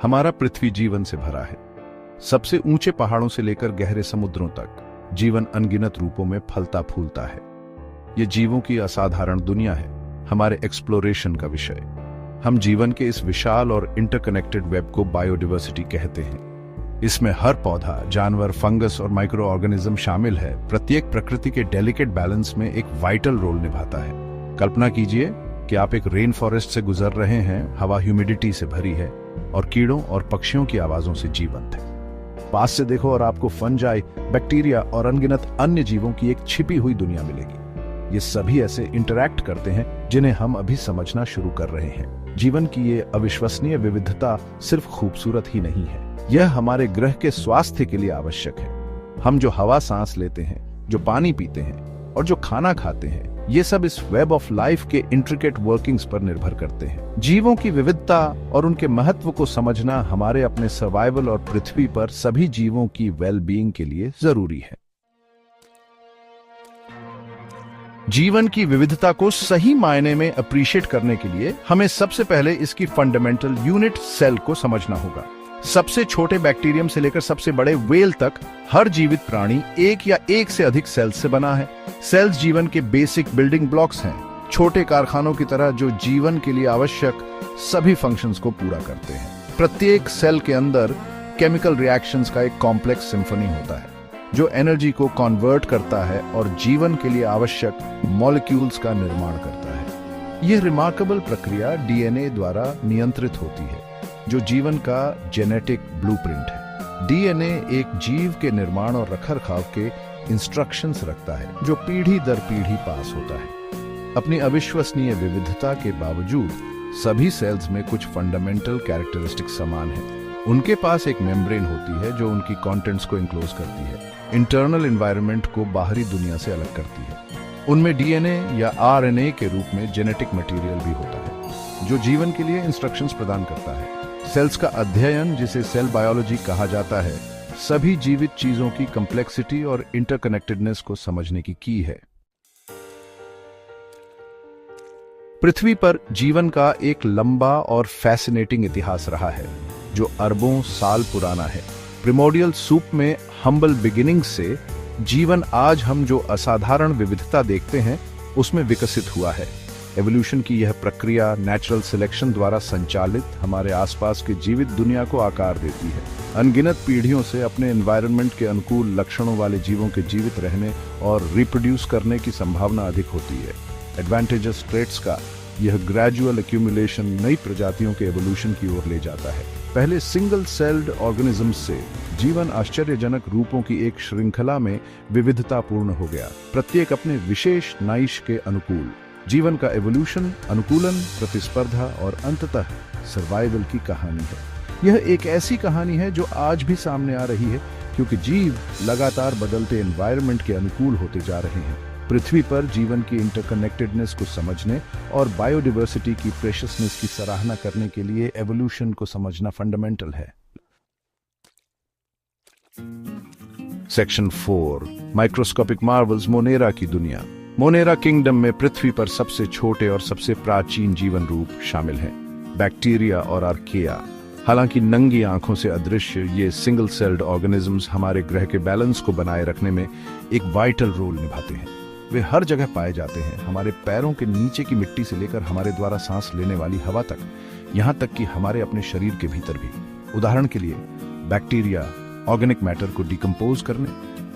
हमारा पृथ्वी जीवन से भरा है। सबसे ऊंचे पहाड़ों से लेकर गहरे समुद्रों तक जीवन अनगिनत रूपों में फलता फूलता है। ये जीवों की असाधारण दुनिया है, हमारे एक्सप्लोरेशन का विषय। हम जीवन के इस विशाल और इंटरकनेक्टेड वेब को बायोडाइवर्सिटी कहते हैं। इसमें हर पौधा, जानवर, फंगस और माइक्रो ऑर्गेनिज्म शामिल है। प्रत्येक प्रकृति के डेलिकेट बैलेंस में एक वाइटल रोल निभाता है। कल्पना कीजिए कि आप एक रेन फॉरेस्ट से गुजर रहे हैं। हवा ह्यूमिडिटी से भरी है और कीड़ों और पक्षियों की आवाजों से जीवंत है। पास से देखो और आपको फंजाई, बैक्टीरिया और अनगिनत अन्य जीवों की एक छिपी हुई दुनिया मिलेगी। ये सभी ऐसे इंटरैक्ट करते हैं जिन्हें हम अभी समझना शुरू कर रहे हैं। जीवन की ये अविश्वसनीय विविधता सिर्फ खूबसूरत ही नहीं है, यह हमारे ग्रह के स्वास्थ्य के लिए आवश्यक है। हम जो हवा सांस लेते हैं, जो पानी पीते हैं और जो खाना खाते हैं, ये सब इस वेब ऑफ लाइफ के इंट्रिकेट वर्किंग्स पर निर्भर करते हैं। जीवों की विविधता और उनके महत्व को समझना हमारे अपने सर्वाइवल और पृथ्वी पर सभी जीवों की वेलबीइंग के लिए जरूरी है। जीवन की विविधता को सही मायने में अप्रिशिएट करने के लिए हमें सबसे पहले इसकी फंडामेंटल यूनिट सेल को समझना होगा। सबसे छोटे बैक्टीरियम से लेकर सबसे बड़े व्हेल तक हर जीवित प्राणी एक या एक से अधिक सेल्स से बना है। सेल्स जीवन के बेसिक बिल्डिंग ब्लॉक्स हैं, छोटे कारखानों की तरह जो जीवन के लिए आवश्यक सभी फंक्शंस को पूरा करते हैं। प्रत्येक सेल के अंदर केमिकल रिएक्शंस का एक कॉम्प्लेक्स सिम्फनी होता है जो एनर्जी को कन्वर्ट करता है और जीवन के लिए आवश्यक मॉलिक्यूल्स का निर्माण करता है। यह रिमार्केबल प्रक्रिया डीएनए द्वारा नियंत्रित होती है, जो जीवन का जेनेटिक ब्लूप्रिंट है। डीएनए एक जीव के निर्माण और रखरखाव के इंस्ट्रक्शंस रखता है, जो पीढ़ी दर पीढ़ी पास होता है। अपनी अविश्वसनीय विविधता के बावजूद सभी सेल्स में कुछ फंडामेंटल कैरेक्टरिस्टिक समान हैं। उनके पास एक मेम्ब्रेन होती है जो उनकी कंटेंट्स को इंक्लोज करती है, इंटरनल एनवायरनमेंट को बाहरी दुनिया से अलग करती है। उनमें डीएनए या आरएनए के रूप में जेनेटिक मटेरियल भी होता है, जो जीवन के लिए इंस्ट्रक्शंस प्रदान करता है। सेल्स का अध्ययन, जिसे सेल बायोलॉजी कहा जाता है, सभी जीवित चीजों की कॉम्प्लेक्सिटी और इंटरकनेक्टेडनेस को समझने की की है। पृथ्वी पर जीवन का एक लंबा और फैसिनेटिंग इतिहास रहा है, जो अरबों साल पुराना है। प्रिमोर्डियल सूप में हम्बल बिगिनिंग्स से जीवन आज हम जो असाधारण विविधता देखते हैं उसमें विकसित हुआ है। एवोल्यूशन की यह प्रक्रिया नेचुरल सिलेक्शन द्वारा संचालित हमारे आसपास की जीवित दुनिया को आकार देती है। अनगिनत पीढ़ियों से अपने एनवायरनमेंट के अनुकूल लक्षणों वाले जीवों के जीवित रहने और रिप्रोड्यूस करने की संभावना अधिक होती है। एडवांटेजेस ट्रेट्स का यह ग्रेजुअल एक्यूमुलेशन नई प्रजातियों के एवोल्यूशन की ओर ले जाता है। पहले सिंगल सेल्ड ऑर्गेनिजम्स से जीवन आश्चर्यजनक रूपों की एक श्रृंखला में विविधतापूर्ण हो गया, प्रत्येक अपने विशेष नाइश के अनुकूल। जीवन का एवोल्यूशन अनुकूलन, प्रतिस्पर्धा और अंततः सर्वाइवल की कहानी है। यह एक ऐसी कहानी है जो आज भी सामने आ रही है, क्योंकि जीव लगातार बदलते एनवायरनमेंट के अनुकूल होते जा रहे हैं। पृथ्वी पर जीवन की इंटरकनेक्टेडनेस को समझने और बायोडाइवर्सिटी की प्रेशियसनेस की सराहना करने के लिए एवोल्यूशन को समझना फंडामेंटल है। सेक्शन 4, माइक्रोस्कोपिक मार्वल्स, मोनेरा की दुनिया। मोनेरा किंगडम में पृथ्वी पर सबसे छोटे और सबसे प्राचीन जीवन रूप शामिल हैं, बैक्टीरिया और आर्किया। हालांकि नंगी आंखों से अदृश्य ये सिंगल सेल्ड ऑर्गेनिजम्स हमारे ग्रह के बैलेंस को बनाए रखने में एक वाइटल रोल निभाते हैं। वे हर जगह पाए जाते हैं, हमारे पैरों के नीचे की मिट्टी से लेकर हमारे द्वारा सांस लेने वाली हवा तक, यहाँ तक कि हमारे अपने शरीर के भीतर भी। उदाहरण के लिए बैक्टीरिया ऑर्गेनिक मैटर को डिकम्पोज करने,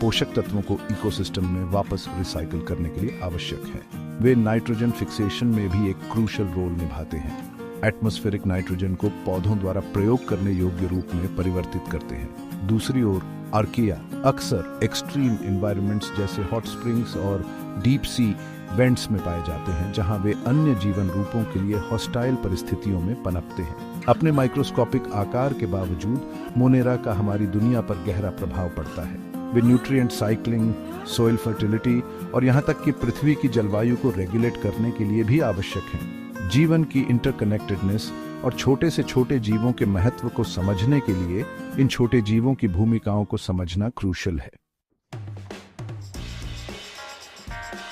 पोषक तत्वों को इकोसिस्टम में वापस रिसाइकिल करने के लिए आवश्यक है। वे नाइट्रोजन फिक्सेशन में भी एक क्रूशल रोल निभाते हैं। एटमॉस्फेरिक नाइट्रोजन को पौधों द्वारा प्रयोग करने योग्य रूप में परिवर्तित करते हैं। दूसरी ओर आर्किया अक्सर एक्सट्रीम एनवायरनमेंट्स जैसे हॉट स्प्रिंग्स और डीप सी वेंट्स में पाए जाते हैं, जहां वे अन्य जीवन रूपों के लिए हॉस्टाइल परिस्थितियों में पनपते हैं। अपने माइक्रोस्कोपिक आकार के बावजूद मोनेरा का हमारी दुनिया पर गहरा प्रभाव पड़ता है। वे न्यूट्रिएंट साइक्लिंग, सोइल फर्टिलिटी और यहाँ तक कि पृथ्वी की जलवायु को रेगुलेट करने के लिए भी आवश्यक हैं। जीवन की इंटरकनेक्टेडनेस और छोटे से छोटे जीवों के महत्व को समझने के लिए इन छोटे जीवों की भूमिकाओं को समझना क्रूशल है।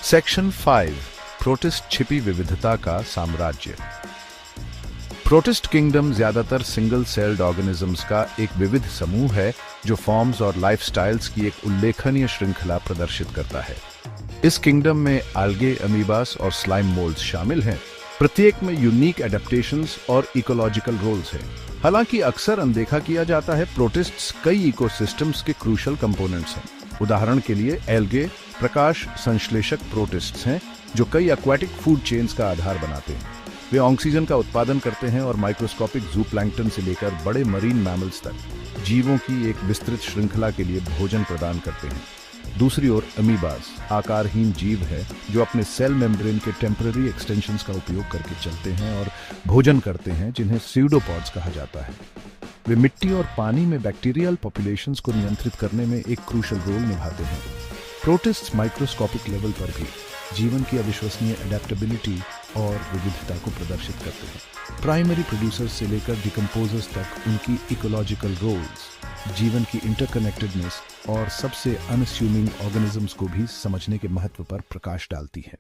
सेक्शन 5, प्रोटिस्ट छिपी विविधता का साम्राज्य। प्रोटिस्ट किंगडम ज्यादातर सिंगल सेल्ड ऑर्गेनिजम्स का एक विविध समूह है जो फॉर्म्स और लाइफस्टाइल्स की एक उल्लेखनीय श्रृंखला प्रदर्शित करता है। इस किंगडम में आल्गे, अमीबास और स्लाइम मोल्ड्स शामिल हैं। प्रत्येक में यूनिक एडेप्टेशंस और इकोलॉजिकल रोल्स हैं। हालांकि अक्सर अनदेखा किया जाता है, प्रोटिस्ट्स कई इकोसिस्टम्स के क्रूशल कंपोनेंट्स हैं। उदाहरण के लिए एल्गे प्रकाश संश्लेषक प्रोटिस्ट्स हैं जो कई एक्वाटिक फूड चेन्स का आधार बनाते हैं। वे ऑक्सीजन का उत्पादन करते हैं और माइक्रोस्कोपिक जूप्लैंक्टन से लेकर बड़े मरीन मैमल्स तक जीवों की एक विस्तृत श्रृंखला के लिए भोजन प्रदान करते हैं। दूसरी ओर अमीबास आकारहीन जीव है जो अपने सेल मेम्ब्रेन के टेम्पररी एक्सटेंशंस का उपयोग करके चलते हैं और भोजन करते हैं, जिन्हें स्यूडोपॉड्स कहा जाता है। वे मिट्टी और पानी में बैक्टीरियल पॉपुलेशंस को नियंत्रित करने में एक क्रूशल रोल निभाते हैं। प्रोटिस्ट्स माइक्रोस्कोपिक लेवल पर भी जीवन की अविश्वसनीय एडेप्टेबिलिटी और विविधता को प्रदर्शित करते हैं। प्राइमरी प्रोड्यूसर्स से लेकर डिकम्पोजर्स तक उनकी इकोलॉजिकल रोल्स जीवन की इंटरकनेक्टेडनेस और सबसे अनअस्यूमिंग ऑर्गेनिजम्स को भी समझने के महत्व पर प्रकाश डालती हैं।